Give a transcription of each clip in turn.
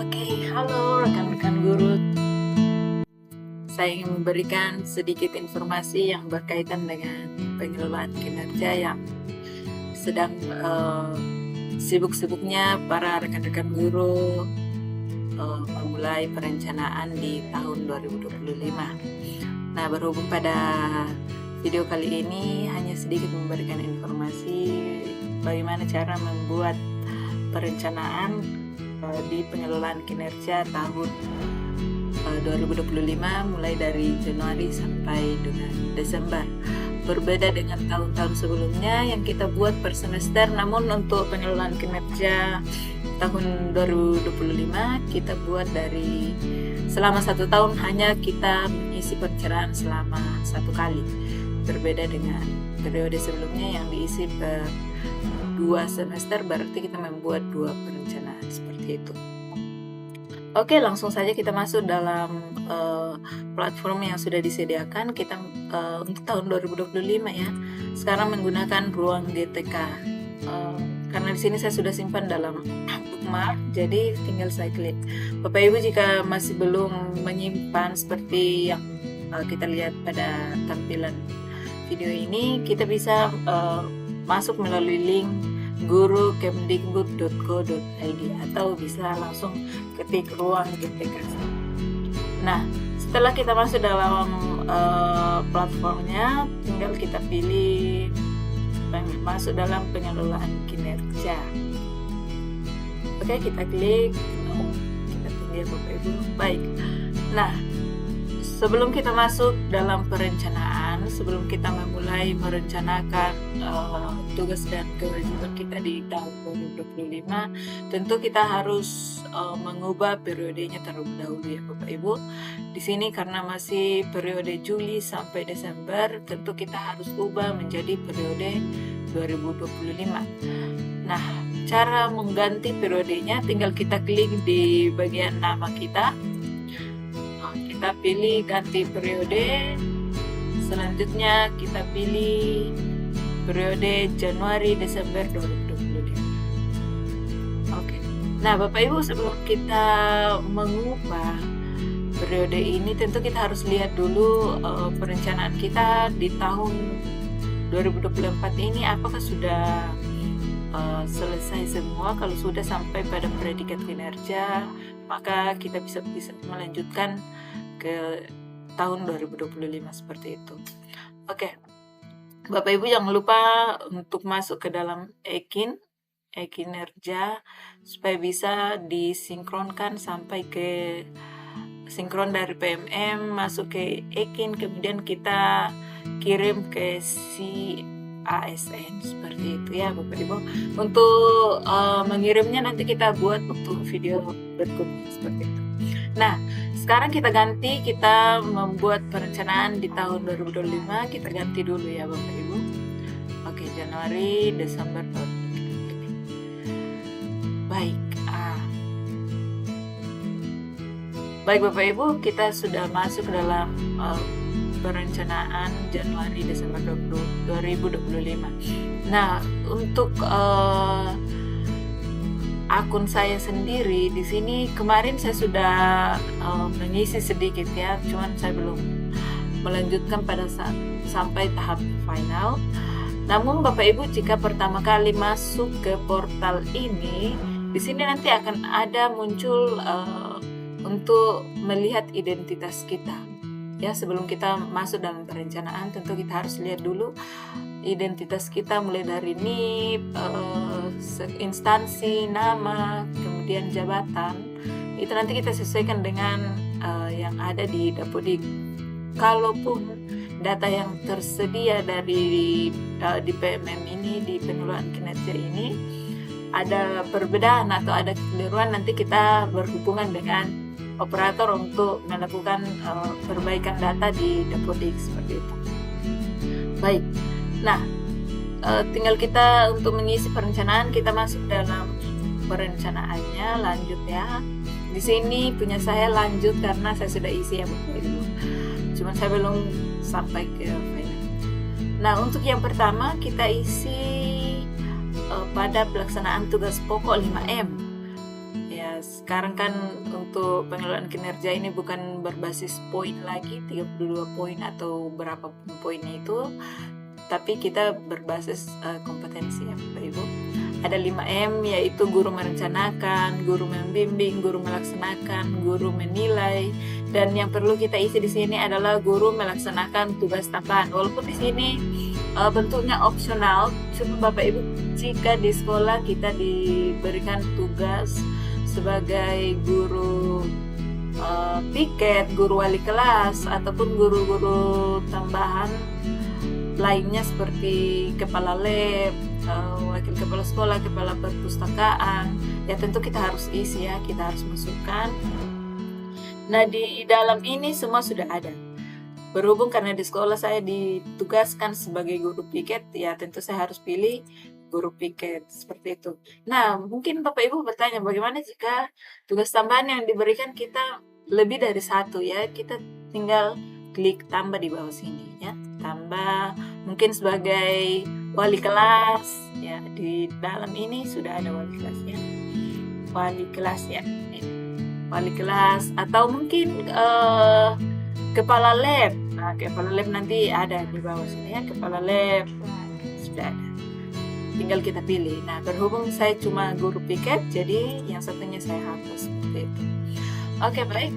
Oke, halo rekan-rekan guru. Saya ingin memberikan sedikit informasi yang berkaitan dengan pengelolaan kinerja yang sedang sibuk-sibuknya para rekan-rekan guru memulai perencanaan di tahun 2025. Nah, berhubung pada video kali ini hanya sedikit memberikan informasi bagaimana cara membuat perencanaan di pengelolaan kinerja tahun 2025 mulai dari Januari sampai dengan Desember. Berbeda dengan tahun-tahun sebelumnya yang kita buat per semester, namun untuk pengelolaan kinerja tahun 2025 kita buat dari selama 1 tahun hanya kita mengisi perencanaan selama 1 kali. Berbeda dengan periode sebelumnya yang diisi per 2 semester, berarti kita membuat 2 perencanaan seperti itu. Oke, langsung saja kita masuk dalam platform yang sudah disediakan kita untuk tahun 2025 ya. Sekarang menggunakan ruang GTK. Karena di sini saya sudah simpan dalam bookmark, jadi tinggal saya klik. Bapak Ibu jika masih belum menyimpan seperti yang kita lihat pada tampilan video ini, kita bisa masuk melalui link guru.kemdikbud.go.id atau bisa langsung ketik ruang GTK. Nah, setelah kita masuk dalam platformnya, tinggal kita pilih masuk dalam pengelolaan kinerja. Oke, kita klik, kita pilih Bapak Ibu. Baik. Nah, sebelum kita masuk dalam perencanaan, sebelum kita memulai merencanakan tugas dan kewajiban kita di tahun 2025, tentu kita harus mengubah periodenya terlebih dahulu ya Bapak Ibu. Di sini karena masih periode Juli sampai Desember, tentu kita harus ubah menjadi periode 2025. Nah, cara mengganti periodenya tinggal kita klik di bagian nama kita. Kita pilih ganti periode, selanjutnya kita pilih periode Januari Desember 2025. Oke. Nah, Bapak Ibu, sebelum kita mengubah periode ini tentu kita harus lihat dulu perencanaan kita di tahun 2024 ini apakah sudah selesai semua. Kalau sudah sampai pada predikat kinerja, maka kita bisa melanjutkan ke tahun 2025 seperti itu. Oke. Bapak Ibu jangan lupa untuk masuk ke dalam e-kinerja supaya bisa disinkronkan sampai ke sinkron dari PMM masuk ke e-kin, kemudian kita kirim ke si ASN seperti itu ya Bapak Ibu. Untuk mengirimnya nanti kita buat untuk video berikutnya seperti itu. Nah, sekarang kita ganti, kita membuat perencanaan di tahun 2025, kita ganti dulu ya Bapak Ibu. Oke, Januari, Desember 2025. Baik. Baik Bapak Ibu, kita sudah masuk dalam perencanaan Januari Desember 2025. Nah, untuk akun saya sendiri di sini kemarin saya sudah mengisi sedikit ya, cuman saya belum melanjutkan pada sampai tahap final. Namun Bapak Ibu jika pertama kali masuk ke portal ini, di sini nanti akan ada muncul untuk melihat identitas kita. Ya, sebelum kita masuk dalam perencanaan tentu kita harus lihat dulu identitas kita mulai dari NIP, instansi, nama, kemudian jabatan. Itu nanti kita sesuaikan dengan yang ada di Dapodik. Kalaupun data yang tersedia dari di PMM ini, di pengelolaan kinerja ini ada perbedaan atau ada kekeliruan, nanti kita berhubungan dengan operator untuk melakukan perbaikan data di Dapodik seperti itu. Baik. Nah, tinggal kita untuk mengisi perencanaan, kita masuk dalam perencanaannya, lanjut ya. Di sini punya saya lanjut karena saya sudah isi ya Bapak Ibu. Cuma saya belum sampai ke final. Nah, untuk yang pertama kita isi pada pelaksanaan tugas pokok 5M. Ya, sekarang kan untuk pengelolaan kinerja ini bukan berbasis poin lagi, 32 poin atau berapa poinnya itu, tapi kita berbasis kompetensi ya Bapak Ibu. Ada 5M, yaitu guru merencanakan, guru membimbing, guru melaksanakan, guru menilai, dan yang perlu kita isi di sini adalah guru melaksanakan tugas tambahan. Walaupun di sini bentuknya opsional, cuma Bapak Ibu jika di sekolah kita diberikan tugas sebagai guru piket, guru wali kelas, ataupun guru-guru tambahan lainnya seperti kepala lab, wakil kepala sekolah, kepala perpustakaan, ya tentu kita harus isi ya, kita harus masukkan. Nah di dalam ini semua sudah ada. Berhubung karena di sekolah saya ditugaskan sebagai guru piket, ya tentu saya harus pilih guru piket seperti itu. Nah mungkin Bapak Ibu bertanya, bagaimana jika tugas tambahan yang diberikan kita lebih dari satu ya? Kita tinggal klik tambah di bawah sini ya, tambah mungkin sebagai wali kelas ya, di dalam ini sudah ada wali kelas ya, wali kelas atau mungkin kepala lab. Nah kepala lab nanti ada di bawah sini ya, kepala lab sudah ada, tinggal kita pilih. Nah berhubung saya cuma guru piket, jadi yang satunya saya hapus seperti itu. Oke, baik.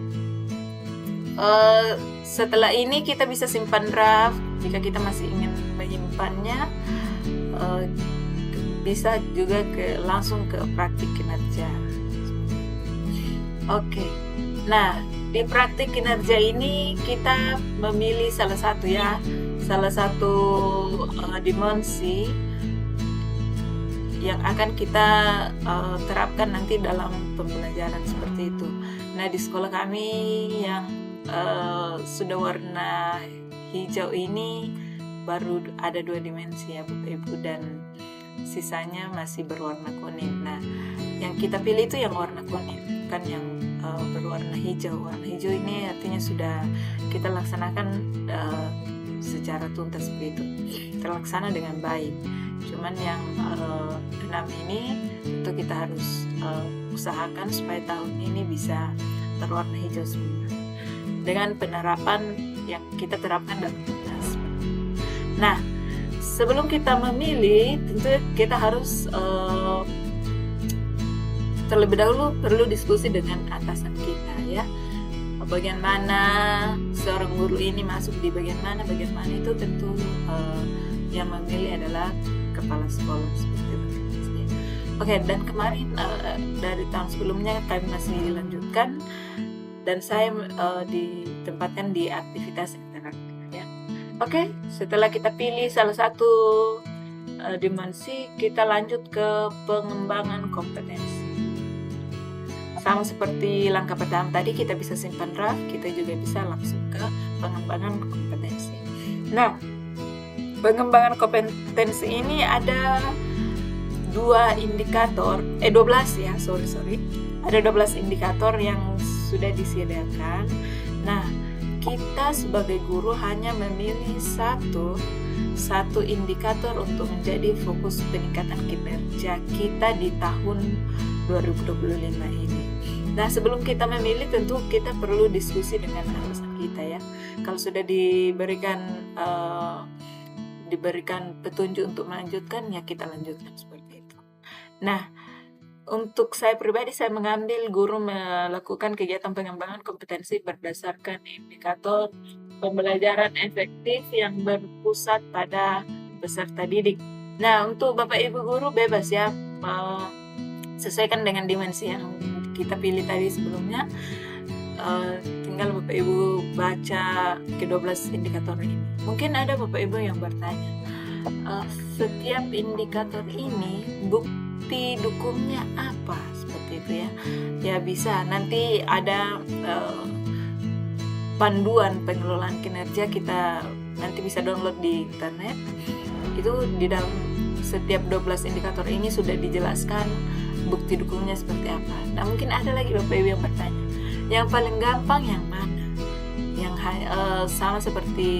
Setelah ini kita bisa simpan draft. Jika kita masih ingin menyimpannya, bisa juga langsung ke praktik kinerja. Oke. Nah di praktik kinerja ini kita memilih salah satu ya, salah satu dimensi yang akan kita terapkan nanti dalam pembelajaran seperti itu. Nah di sekolah kami yang sudah warna hijau ini baru ada 2 dimensi ya Bapak Ibu, dan sisanya masih berwarna kuning. Nah yang kita pilih itu yang warna kuning, bukan yang berwarna hijau. Warna hijau ini artinya sudah kita laksanakan secara tuntas begitu, terlaksana dengan baik. Cuman yang 6 ini itu kita harus usahakan supaya tahun ini bisa berwarna hijau semua dengan penerapan yang kita terapkan dalam tugas. Nah sebelum kita memilih, tentu kita harus terlebih dahulu perlu diskusi dengan atasan kita ya, bagian mana seorang guru ini masuk di bagian mana itu tentu yang memilih adalah kepala sekolah seperti itu. Oke, dan kemarin dari tahun sebelumnya kami masih dilanjutkan dan saya ditempatkan di aktivitas interaktif ya. Oke, setelah kita pilih salah satu dimensi, kita lanjut ke pengembangan kompetensi. Sama seperti langkah pertama tadi, kita bisa simpan draft, kita juga bisa langsung ke pengembangan kompetensi. Nah, pengembangan kompetensi ini ada 12 ya, ada 12 indikator yang sudah disediakan. Nah, kita sebagai guru hanya memilih satu indikator untuk menjadi fokus peningkatan kinerja kita di tahun 2025 ini. Nah, sebelum kita memilih, tentu kita perlu diskusi dengan atasan kita ya. Kalau sudah diberikan petunjuk untuk melanjutkan, ya kita lanjutkan seperti itu. Nah, untuk saya pribadi, saya mengambil guru melakukan kegiatan pengembangan kompetensi berdasarkan indikator pembelajaran efektif yang berpusat pada peserta didik. Nah, untuk Bapak Ibu guru bebas ya, sesuaikan dengan dimensi yang kita pilih tadi sebelumnya. Tinggal Bapak Ibu baca ke-12 indikator ini. Mungkin ada Bapak Ibu yang bertanya, setiap indikator ini bukti dukungnya apa? Seperti itu ya. Ya bisa, nanti ada panduan pengelolaan kinerja, kita nanti bisa download di internet. Itu di dalam setiap 12 indikator ini sudah dijelaskan bukti dukungnya seperti apa. Nah, mungkin ada lagi Bapak Ibu yang bertanya, yang paling gampang yang mana? Yang sama seperti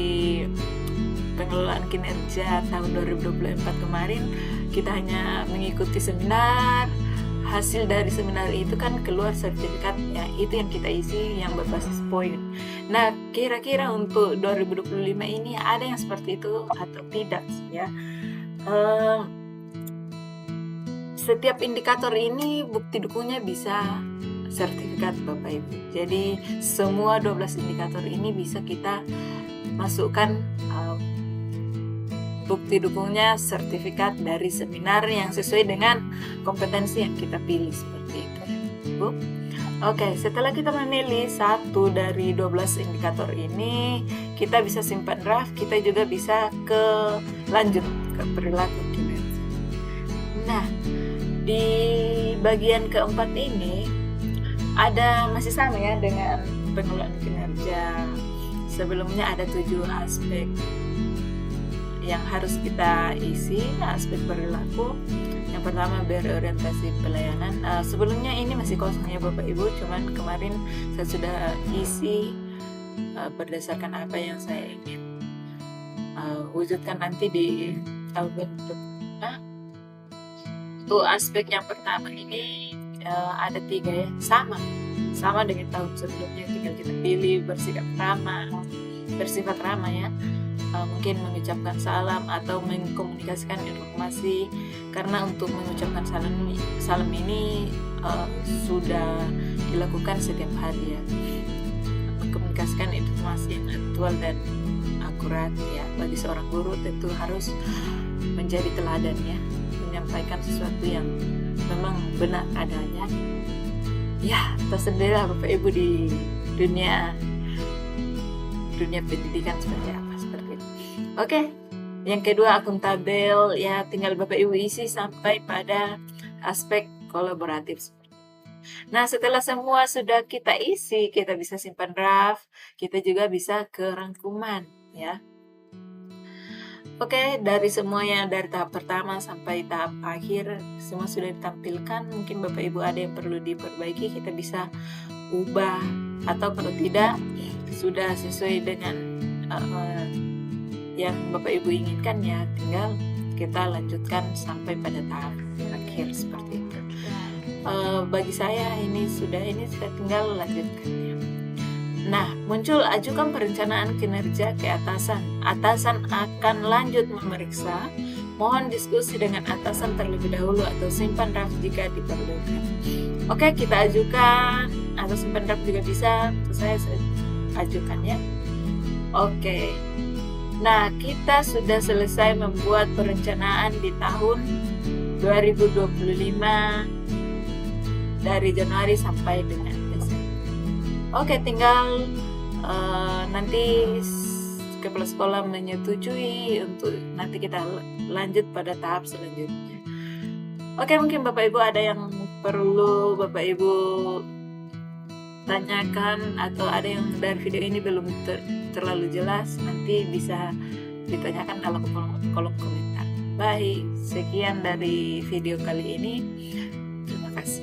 pengelolaan kinerja tahun 2024 kemarin, kita hanya mengikuti seminar, hasil dari seminar itu kan keluar sertifikat ya, itu yang kita isi yang berbasis poin. Nah, kira-kira untuk 2025 ini ada yang seperti itu atau tidak ya? Setiap indikator ini bukti dukungnya bisa sertifikat Bapak Ibu. Jadi semua 12 indikator ini bisa kita masukkan bukti dukungnya sertifikat dari seminar yang sesuai dengan kompetensi yang kita pilih seperti itu ya, Bu. Oke, setelah kita memilih satu dari 12 indikator ini, kita bisa simpan draft, kita juga bisa lanjut ke perilaku kinerja. Nah, di bagian keempat ini masih sama ya dengan pengelolaan kinerja. Sebelumnya ada 7 aspek yang harus kita isi, aspek perilaku. Yang pertama berorientasi pelayanan. Sebelumnya ini masih kosong ya Bapak Ibu, cuman kemarin saya sudah isi berdasarkan apa yang saya ingin wujudkan nanti di tahun 2025. Untuk aspek yang pertama ini ada 3 ya, sama dengan tahun sebelumnya, tinggal kita pilih bersifat ramah ya. Mungkin mengucapkan salam atau mengkomunikasikan informasi, karena untuk mengucapkan salam ini sudah dilakukan setiap hari ya, mengkomunikasikan informasi yang aktual dan akurat ya. Bagi seorang guru tentu harus menjadi teladan ya, menyampaikan sesuatu yang memang benar adanya ya. Tersendirilah Bapak Ibu di dunia pendidikan seperti apa. Oke, yang kedua akuntabel ya, tinggal Bapak Ibu isi sampai pada aspek kolaboratif. Nah, setelah semua sudah kita isi, kita bisa simpan draft, kita juga bisa ke rangkuman ya. Oke, dari semuanya, dari tahap pertama sampai tahap akhir, semua sudah ditampilkan. Mungkin Bapak Ibu ada yang perlu diperbaiki, kita bisa ubah, atau kalau tidak sudah sesuai dengan yang Bapak Ibu inginkan ya, tinggal kita lanjutkan sampai pada tahap akhir seperti itu. Bagi saya ini sudah tinggal lanjutkan ya. Nah, muncul ajukan perencanaan kinerja ke atasan. Atasan akan lanjut memeriksa. Mohon diskusi dengan atasan terlebih dahulu atau simpan draft jika diperlukan. Oke, kita ajukan atau simpan draft juga bisa. Saya ajukan ya. Oke. Nah, kita sudah selesai membuat perencanaan di tahun 2025 dari Januari sampai dengan Desember. Oke, tinggal nanti kepala sekolah menyetujui untuk nanti kita lanjut pada tahap selanjutnya. Oke, mungkin Bapak Ibu ada yang perlu Bapak Ibu tanyakan, atau ada yang dari video ini belum terlalu jelas, nanti bisa ditanyakan dalam kolom komentar. Baik, sekian dari video kali ini. Terima kasih.